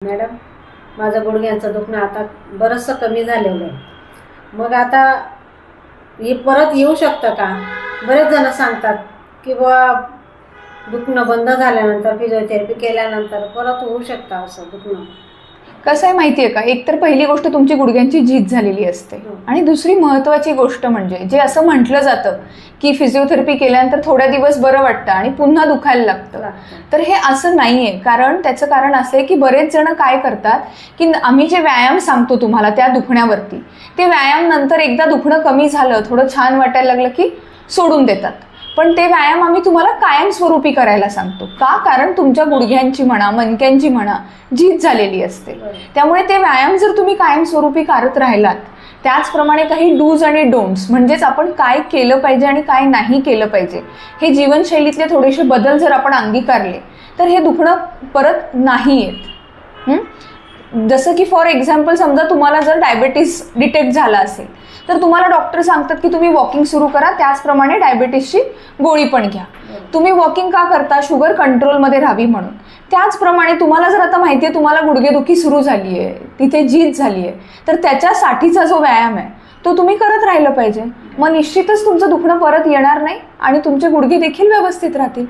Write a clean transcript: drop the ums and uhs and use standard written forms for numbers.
Madam, माझं गुडघ्यांचं दुखणं आता बरंचसं कमी झालेलं आहे. मग आता हे परत येऊ शकतं का? बरेच जण सांगतात की बुवा दुखणं बंद झाल्यानंतर फिजिओथेरपी केल्यानंतर परत होऊ शकतं असं दुखणं. कसं आहे माहिती आहे का, एकतर पहिली गोष्ट तुमची गुडघ्यांची झीज झालेली असते आणि दुसरी महत्त्वाची गोष्ट म्हणजे जे असं म्हटलं जातं की फिजिओथेरपी केल्यानंतर थोड्या दिवस बरं वाटतं आणि पुन्हा दुखायला लागतं. तर हे असं नाही आहे. त्याचं कारण असं आहे की बरेच जण काय करतात की आम्ही जे व्यायाम सांगतो तुम्हाला त्या दुखण्यावरती, ते व्यायाम नंतर एकदा दुखणं कमी झालं, थोडं छान वाटायला लागलं की सोडून देतात. पण ते व्यायाम आम्ही तुम्हाला कायमस्वरूपी करायला सांगतो. का? कारण तुमच्या गुडघ्यांची म्हणा, मणक्यांची म्हणा झीज झालेली असते. त्यामुळे ते व्यायाम जर तुम्ही कायमस्वरूपी करत राहिलात, त्याचप्रमाणे काही डूज आणि डोंट्स म्हणजेच आपण काय केलं पाहिजे आणि काय नाही केलं पाहिजे, हे जीवनशैलीतले थोडेसे बदल जर आपण अंगीकारले तर हे दुखणं परत नाही येत. जसं की फॉर एक्झाम्पल, समजा तुम्हाला जर डायबेटीस डिटेक्ट झाला असेल तर तुम्हाला डॉक्टर सांगतात की तुम्ही वॉकिंग सुरू करा, त्याचप्रमाणे डायबेटीसची गोळी पण घ्या. तुम्ही वॉकिंग का करता? शुगर कंट्रोलमध्ये राहावी म्हणून. त्याचप्रमाणे तुम्हाला जर आता माहिती आहे तुम्हाला गुडघेदुखी सुरू झाली आहे, तिथे झीज झाली आहे, तर त्याच्यासाठीचा जो व्यायाम आहे तो तुम्ही करत राहिलं पाहिजे. मग निश्चितच तुमचं दुखणं परत येणार नाही आणि तुमचे गुडघे देखील व्यवस्थित राहतील.